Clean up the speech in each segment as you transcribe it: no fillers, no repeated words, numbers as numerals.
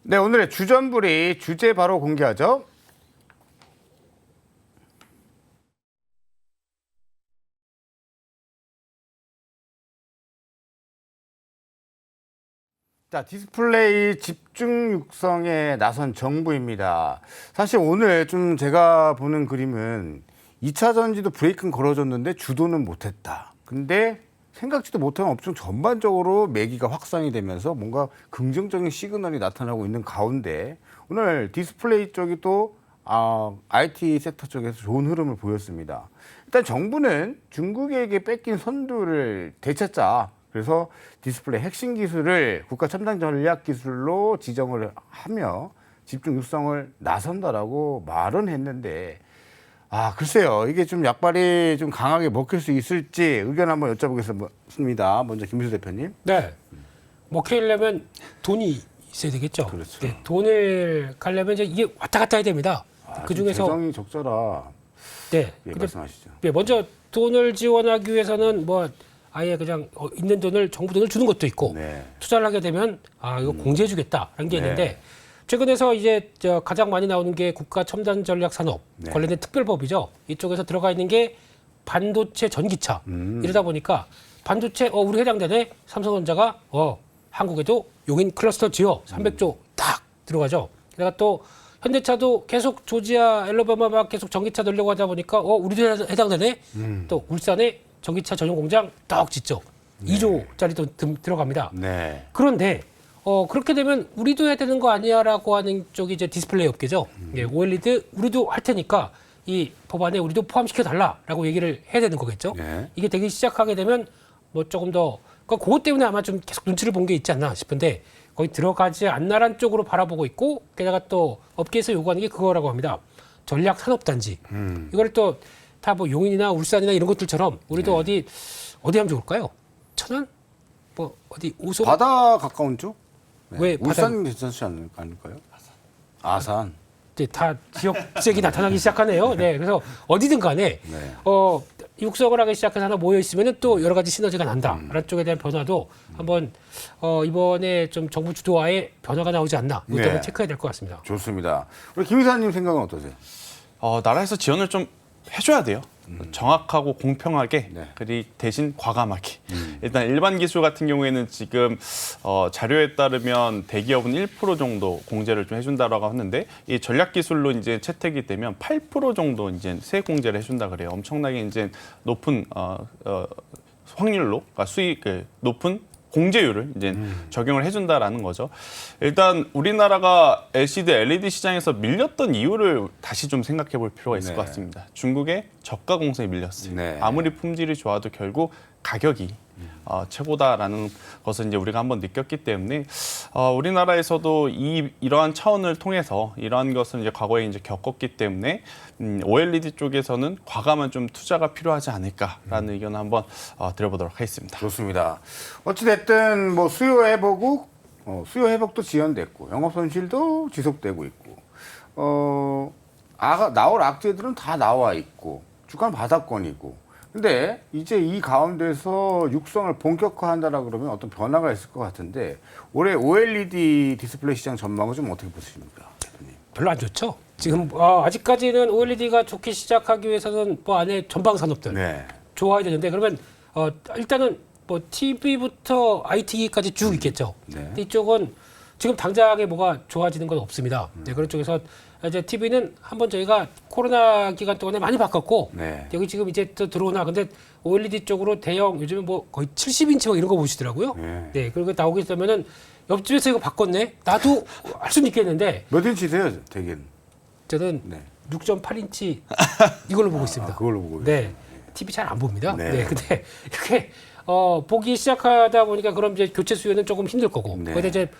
네, 오늘의 주전부리 주제 바로 공개하죠. 자, 디스플레이 집중 육성에 나선 정부입니다. 사실 오늘 좀 제가 보는 그림은 2차 전지도 브레이크는 걸어줬는데 주도는 못했다. 근데 생각지도 못한 업종 전반적으로 매기가 확산이 되면서 뭔가 긍정적인 시그널이 나타나고 있는 가운데 오늘 디스플레이 쪽이 또 IT 섹터 쪽에서 좋은 흐름을 보였습니다. 일단 정부는 중국에게 뺏긴 선두를 되찾자. 그래서 디스플레이 핵심 기술을 국가 첨단 전략 기술로 지정을 하며 집중 육성을 나선다라고 말은 했는데 글쎄요. 이게 좀 약발이 좀 강하게 먹힐 수 있을지 의견 한번 여쭤보겠습니다. 먼저 김민수 대표님. 네. 먹히려면 돈이 있어야 되겠죠. 그렇죠. 네, 돈을 가려면 이제 이게 왔다 갔다 해야 됩니다. 그 중에서 재정이 적절하. 네. 예, 근데 말씀하시죠. 네, 먼저 돈을 지원하기 위해서는 뭐 아예 그냥 있는 돈을 정부 돈을 주는 것도 있고 네. 투자를 하게 되면 이거 공제해 주겠다라는 게 네. 있는데 최근에서 이제 가장 많이 나오는 게 국가 첨단 전략 산업 네. 관련된 특별법이죠. 이쪽에서 들어가 있는 게 반도체 전기차. 이러다 보니까 반도체 우리 해당되네. 삼성전자가 한국에도 용인 클러스터 지어 300조 딱 들어가죠. 게다가 또 현대차도 계속 조지아, 엘러바마 막 계속 전기차 넣으려고 하다 보니까 우리도 해당되네. 또 울산에 전기차 전용 공장 딱 짓죠. 네. 2조짜리도 들어갑니다. 네. 그런데 그렇게 되면 우리도 해야 되는 거 아니야라고 하는 쪽이 이제 디스플레이 업계죠. 예, OLED 우리도 할 테니까 이 법안에 우리도 포함시켜 달라라고 얘기를 해야 되는 거겠죠. 네. 이게 되기 시작하게 되면 뭐 조금 더 그것 때문에 아마 좀 계속 눈치를 본 게 있지 않나 싶은데 거기 들어가지 않나란 쪽으로 바라보고 있고 게다가 또 업계에서 요구하는 게 그거라고 합니다. 전략 산업단지. 이걸 또 다 뭐 용인이나 울산이나 이런 것들처럼 우리도 어디 하면 좋을까요? 천안? 뭐 어디 오소? 바다 가까운 쪽? 네. 왜 울산 괜찮지 않을까요? 아산. 이제 다 지역색이 나타나기 시작하네요. 네, 그래서 어디든 간에 네. 육성을 하기 시작해서 하나 모여 있으면은 또 여러 가지 시너지가 난다라는 쪽에 대한 변화도 한번 이번에 좀 정부 주도하에 변화가 나오지 않나 이것도 네. 한번 체크해야 될 것 같습니다. 좋습니다. 우리 김 이사님 생각은 어떠세요? 나라에서 지원을 좀 해줘야 돼요. 정확하고 공평하게, 네. 그리고 대신 과감하게. 일단 일반 기술 같은 경우에는 지금 자료에 따르면 대기업은 1% 정도 공제를 좀 해준다라고 하는데 이 전략 기술로 이제 채택이 되면 8% 정도 이제 세 공제를 해준다 그래요. 엄청나게 이제 높은 확률로, 그러니까 수익 높은 공제율을 이제 적용을 해준다라는 거죠. 일단 우리나라가 LCD, LED 시장에서 밀렸던 이유를 다시 좀 생각해 볼 필요가 있을 네. 것 같습니다. 중국의 저가 공세에 밀렸어요. 네. 아무리 품질이 좋아도 결국 가격이 최고다라는 것을 이제 우리가 한번 느꼈기 때문에 우리나라에서도 이러한 차원을 통해서 이러한 것을 이제 과거에 이제 겪었기 때문에 OLED 쪽에서는 과감한 좀 투자가 필요하지 않을까라는 의견을 한번 드려보도록 하겠습니다. 좋습니다. 어찌됐든 뭐 수요 회복도 지연됐고 영업 손실도 지속되고 있고 나올 악재들은 다 나와 있고 주가는 바닥권이고 근데 이제 이 가운데서 육성을 본격화한다라 그러면 어떤 변화가 있을 것 같은데 올해 OLED 디스플레이 시장 전망은 좀 어떻게 보십니까, 대표님? 별로 안 좋죠. 지금 아직까지는 OLED가 좋게 시작하기 위해서는 뭐 안에 전방 산업들 네. 좋아야 되는데 그러면 일단은 뭐 TV부터 IT까지 쭉 있겠죠. 네. 근데 이쪽은 지금 당장에 뭐가 좋아지는 건 없습니다. 네, 그런 쪽에서 이제 TV는 한번 저희가 코로나 기간 동안에 많이 바꿨고 네. 여기 지금 이제 또 들어오나 근데 OLED 쪽으로 대형 요즘에 뭐 거의 70인치 막 이런 거 보시더라고요. 네. 네, 그리고 나오게 되면은 옆집에서 이거 바꿨네. 나도 할 수는 있겠는데 몇 인치세요, 대개는? 저는 네. 6.8인치 이걸로 보고 있습니다. 그걸로 보고 네. TV 잘 안 봅니다. 네. 네. 근데 이렇게 보기 시작하다 보니까 그럼 이제 교체 수요는 조금 힘들 거고. 네. 근데 이제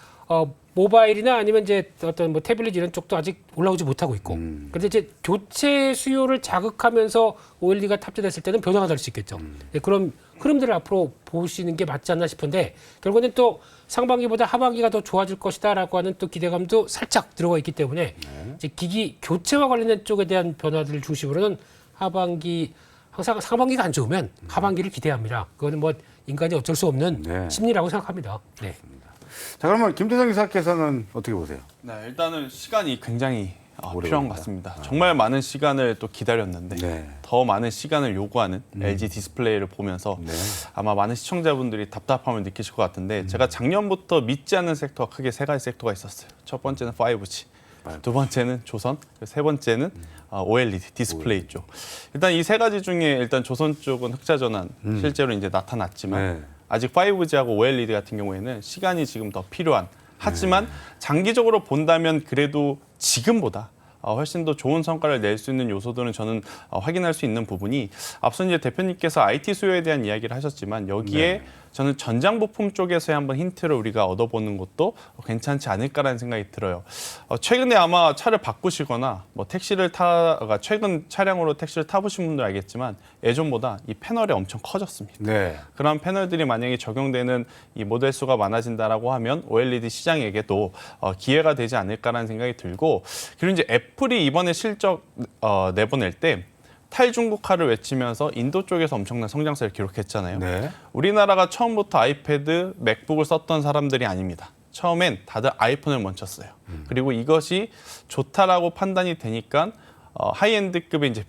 모바일이나 아니면 이제 어떤 뭐 태블릿 이런 쪽도 아직 올라오지 못하고 있고. 근데 이제 교체 수요를 자극하면서 OLED가 탑재됐을 때는 변화가 될 수 있겠죠. 네, 그런 흐름들을 앞으로 보시는 게 맞지 않나 싶은데 결국에는 또 상반기보다 하반기가 더 좋아질 것이다라고 하는 또 기대감도 살짝 들어가 있기 때문에 이제 기기 교체와 관련된 쪽에 대한 변화들을 중심으로는 하반기 항상 상반기가 안 좋으면 하반기를 기대합니다. 그거는 뭐 인간이 어쩔 수 없는 네. 심리라고 생각합니다. 네. 자, 그러면 김태성 기사께서는 어떻게 보세요? 네, 일단은 시간이 굉장히 오래 필요한 것 걸린다. 같습니다. 정말 많은 시간을 또 기다렸는데 네. 더 많은 시간을 요구하는 LG 디스플레이를 보면서 네. 아마 많은 시청자분들이 답답함을 느끼실 것 같은데 제가 작년부터 믿지 않는 섹터가 크게 세 가지 섹터가 있었어요. 첫 번째는 5G, 두 번째는 조선, 세 번째는 OLED 디스플레이 쪽. 일단 이 세 가지 중에 일단 조선 쪽은 흑자 전환 실제로 이제 나타났지만 네. 아직 5G하고 OLED 같은 경우에는 시간이 지금 더 필요한. 하지만 장기적으로 본다면 그래도 지금보다 훨씬 더 좋은 성과를 낼 수 있는 요소들은 저는 확인할 수 있는 부분이 앞서 이제 대표님께서 IT 수요에 대한 이야기를 하셨지만 여기에 저는 전장 부품 쪽에서의 한번 힌트를 우리가 얻어보는 것도 괜찮지 않을까라는 생각이 들어요. 최근에 아마 차를 바꾸시거나 뭐 택시를 최근 차량으로 택시를 타보신 분들 알겠지만 예전보다 이 패널이 엄청 커졌습니다. 네. 그런 패널들이 만약에 적용되는 이 모델 수가 많아진다라고 하면 OLED 시장에게도 기회가 되지 않을까라는 생각이 들고 그리고 이제 애플이 이번에 실적 내보낼 때 탈중국화를 외치면서 인도 쪽에서 엄청난 성장세를 기록했잖아요. 네. 우리나라가 처음부터 아이패드, 맥북을 썼던 사람들이 아닙니다. 처음엔 다들 아이폰을 먼저 써요. 그리고 이것이 좋다라고 판단이 되니까 하이엔드급의 이제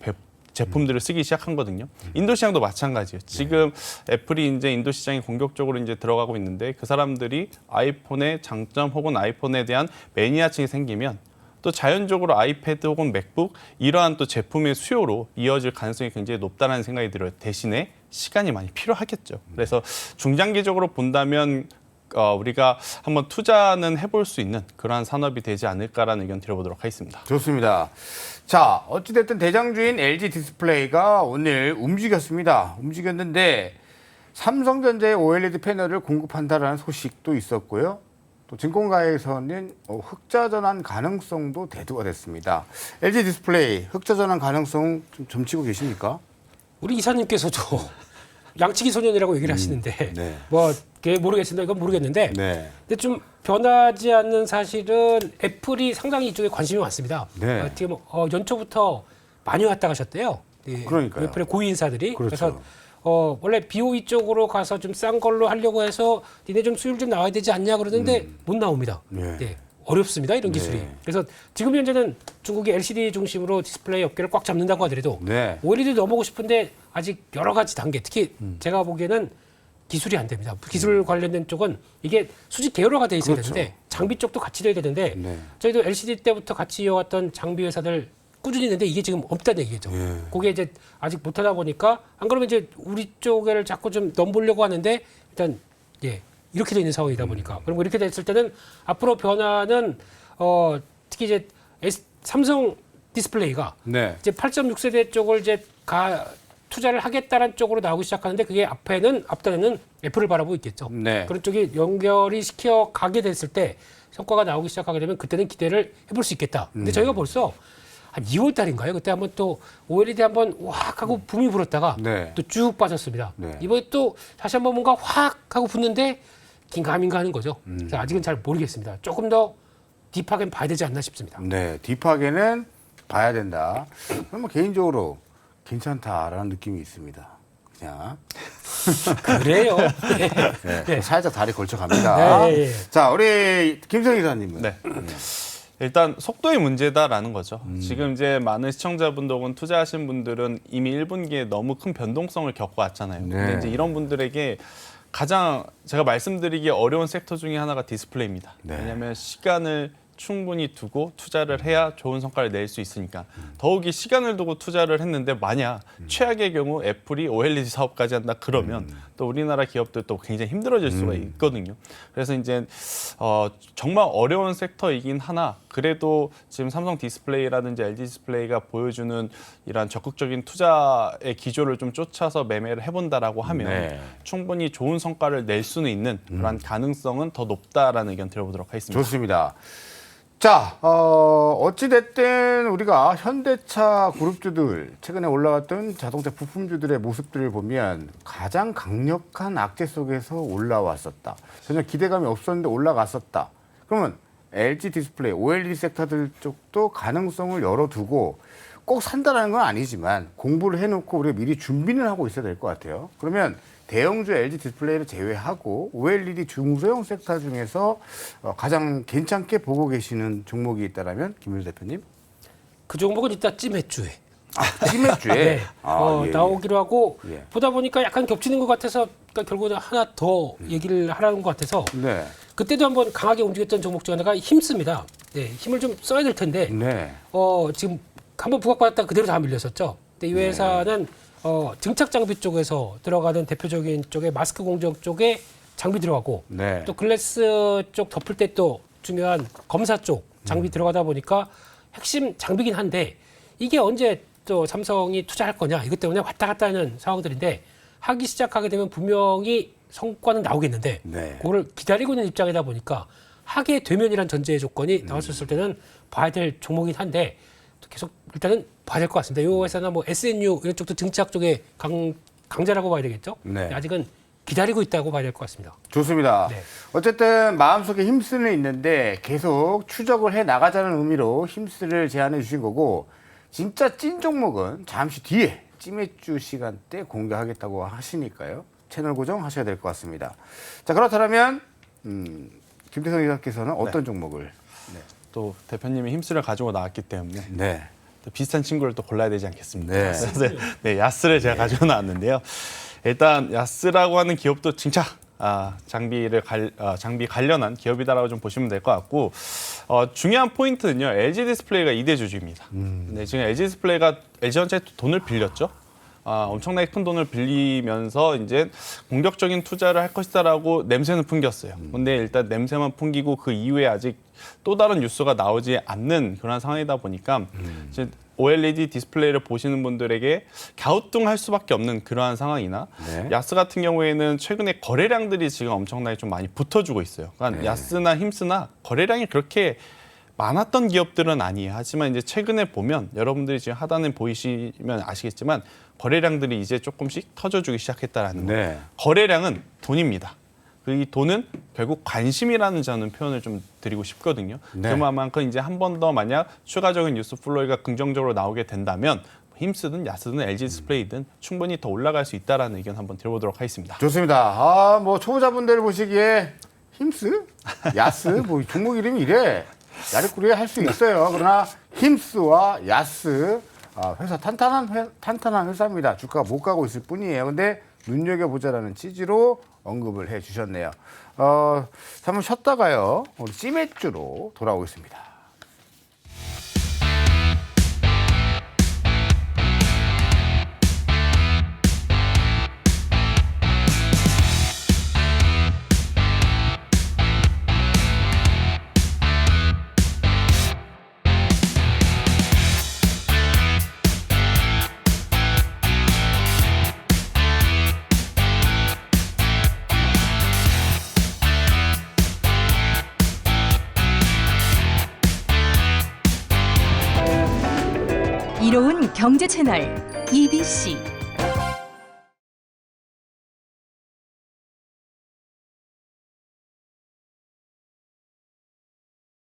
제품들을 쓰기 시작한 거든요. 인도 시장도 마찬가지예요. 지금 애플이 이제 인도 시장에 공격적으로 이제 들어가고 있는데 그 사람들이 아이폰의 장점 혹은 아이폰에 대한 매니아층이 생기면 또 자연적으로 아이패드 혹은 맥북 이러한 또 제품의 수요로 이어질 가능성이 굉장히 높다는 생각이 들어요. 대신에 시간이 많이 필요하겠죠. 그래서 중장기적으로 본다면 우리가 한번 투자는 해볼 수 있는 그러한 산업이 되지 않을까라는 의견 드려보도록 하겠습니다. 좋습니다. 자, 어찌됐든 대장주인 LG 디스플레이가 오늘 움직였는데 삼성전자의 OLED 패널을 공급한다라는 소식도 있었고요. 또 증권가에서는 흑자 전환 가능성도 대두가 됐습니다. LG 디스플레이 흑자 전환 가능성 좀 점치고 계십니까? 우리 이사님께서도 양치기 소년이라고 얘기를 하시는데 네. 뭐 그게 모르겠습니다. 이건 모르겠는데 네. 근데 좀 변하지 않는 사실은 애플이 상당히 이쪽에 관심이 많습니다. 네. 지금 연초부터 많이 왔다 가셨대요. 그러니까요. 애플의 고위 인사들이. 그렇죠. 그래서 원래 BOE 쪽으로 가서 좀 싼 걸로 하려고 해서 니네 좀 수율 좀 나와야 되지 않냐 그러는데 못 나옵니다. 네. 네. 어렵습니다. 이런 기술이. 그래서 지금 현재는 중국의 LCD 중심으로 디스플레이 업계를 꽉 잡는다고 하더라도 네. OLED 넘어오고 싶은데 아직 여러 가지 단계, 특히 제가 보기에는 기술이 안 됩니다. 기술 관련된 쪽은 이게 수직 계열화가 돼 있어야 그렇죠. 되는데 장비 쪽도 같이 돼야 되는데 네. 저희도 LCD 때부터 같이 이어왔던 장비 회사들 꾸준히 있는데 이게 지금 없다는 얘기죠. 예. 그게 이제 아직 못하다 보니까 안 그러면 이제 우리 쪽을 자꾸 좀 넘보려고 하는데 일단 이렇게 돼 있는 상황이다 보니까 그리고 이렇게 됐을 때는 앞으로 변화는 특히 이제 삼성 디스플레이가 네. 이제 8.6세대 쪽을 이제 투자를 하겠다는 쪽으로 나오기 시작하는데 그게 앞단에는 애플을 바라보고 있겠죠. 네. 그런 쪽이 연결이 시켜 가게 됐을 때 성과가 나오기 시작하게 되면 그때는 기대를 해볼 수 있겠다. 근데 저희가 벌써 한 2월 달인가요? 그때 한번 또 OLED 한번 확 하고 붐이 불었다가 네. 또 쭉 빠졌습니다. 네. 이번에 또 다시 한번 뭔가 확 하고 붙는데 긴가민가 하는 거죠. 그래서 아직은 잘 모르겠습니다. 조금 더 딥하게 봐야 되지 않나 싶습니다. 네. 딥하게는 봐야 된다. 그러면 개인적으로 괜찮다라는 느낌이 있습니다. 그냥. 그래요. 네. 살짝 다리 걸쳐갑니다. 네. 자, 우리 김성희 기자님은. 네. 일단 속도의 문제다라는 거죠. 지금 이제 많은 시청자분들 혹은 투자하신 분들은 이미 1분기에 너무 큰 변동성을 겪어왔잖아요. 네. 근데 이제 이런 분들에게 가장 제가 말씀드리기 어려운 섹터 중에 하나가 디스플레이입니다. 네. 왜냐하면 시간을 충분히 두고 투자를 해야 좋은 성과를 낼 수 있으니까 더욱이 시간을 두고 투자를 했는데 만약 최악의 경우 애플이 OLED 사업까지 한다 그러면 또 우리나라 기업들도 굉장히 힘들어질 수가 있거든요. 그래서 이제 정말 어려운 섹터이긴 하나 그래도 지금 삼성 디스플레이라든지 LG 디스플레이가 보여주는 이러한 적극적인 투자의 기조를 좀 쫓아서 매매를 해본다라고 하면 네. 충분히 좋은 성과를 낼 수는 있는 그런 가능성은 더 높다라는 의견 드려보도록 하겠습니다. 좋습니다. 자, 어찌됐든 우리가 현대차 그룹주들, 최근에 올라왔던 자동차 부품주들의 모습들을 보면 가장 강력한 악재 속에서 올라왔었다. 전혀 기대감이 없었는데 올라갔었다. 그러면 LG 디스플레이, OLED 섹터들 쪽도 가능성을 열어두고 꼭 산다라는 건 아니지만 공부를 해놓고 우리가 미리 준비는 하고 있어야 될 것 같아요. 그러면 대형주 LG 디스플레이를 제외하고 OLED 중소형 섹터 중에서 가장 괜찮게 보고 계시는 종목이 있다라면 김윤 대표님? 그 종목은 이따 찜해주에 찜해주에 네. 예, 나오기로 하고 예. 보다 보니까 약간 겹치는 것 같아서 그러니까 결국은 하나 더 얘기를 하라는 것 같아서 네. 그때도 한번 강하게 움직였던 종목 중 하나가 힘씁니다. 네, 힘을 좀 써야 될 텐데 네. 지금 한번 부각받았다 그대로 다 밀렸었죠. 근데 이 회사는 증착 장비 쪽에서 들어가는 대표적인 쪽에 마스크 공정 쪽에 장비 들어가고 네. 또 글래스 쪽 덮을 때 또 중요한 검사 쪽 장비 들어가다 보니까 핵심 장비긴 한데 이게 언제 또 삼성이 투자할 거냐 이것 때문에 왔다 갔다 하는 상황들인데 하기 시작하게 되면 분명히 성과는 나오겠는데 네. 그거를 기다리고 있는 입장이다 보니까 하게 되면이란 전제 조건이 나왔었을 때는 봐야 될 종목이긴 한데 계속 일단은 봐야 될 것 같습니다. 이 회사나 뭐 SNU 이런 쪽도 증착 쪽에 강자라고 봐야 되겠죠. 네. 아직은 기다리고 있다고 봐야 될 것 같습니다. 좋습니다. 네. 어쨌든 마음속에 힘쓰는 있는데 계속 추적을 해 나가자는 의미로 힘쓰를 제안해 주신 거고 진짜 찐 종목은 잠시 뒤에 찜해주 시간대 공개하겠다고 하시니까요. 채널 고정하셔야 될 것 같습니다. 자 그렇다면 김태성 기자께서는 어떤 종목을? 또 대표님이 힘쓰를 가지고 나왔기 때문에 네. 또 비슷한 친구를 또 골라야 되지 않겠습니까? 네. 그래서 네, 야스를 제가 가지고 나왔는데요. 일단 야스라고 하는 기업도 증착 장비 관련한 기업이다라고 좀 보시면 될 것 같고 중요한 포인트는요. LG 디스플레이가 2대 주주입니다. 네, 지금 LG 디스플레이가 LG전자에 돈을 빌렸죠. 엄청나게 큰 돈을 빌리면서 이제 공격적인 투자를 할 것이다라고 냄새는 풍겼어요. 근데 일단 냄새만 풍기고 그 이후에 아직 또 다른 뉴스가 나오지 않는 그런 상황이다 보니까 이제 OLED 디스플레이를 보시는 분들에게 갸우뚱할 수밖에 없는 그러한 상황이나 네. 야스 같은 경우에는 최근에 거래량들이 지금 엄청나게 좀 많이 붙어주고 있어요. 그러니까 네. 야스나 힘스나 거래량이 그렇게 많았던 기업들은 아니에요. 하지만 이제 최근에 보면 여러분들이 지금 하단에 보이시면 아시겠지만 거래량들이 이제 조금씩 터져주기 시작했다라는 거. 네. 거래량은 돈입니다. 이 돈은 결국 관심이라는 저는 표현을 좀 드리고 싶거든요. 네. 그만큼 이제 한 번 더 만약 추가적인 뉴스 플로이가 긍정적으로 나오게 된다면 힘쓰든 야스든 LG 디스플레이든 충분히 더 올라갈 수 있다라는 의견 한번 들어보도록 하겠습니다. 좋습니다. 뭐 초보자분들 보시기에 힘스, 야스 뭐 종목 이름이 이래 야리꾸리 할 수 있어요. 그러나 힘스와 야스 회사 탄탄한 회사입니다. 주가가 못 가고 있을 뿐이에요. 근데 눈여겨보자라는 취지로 언급을 해주셨네요. 한번 쉬었다가요. 우리 찜해주로 돌아오겠습니다. 이로운 경제 채널 EBC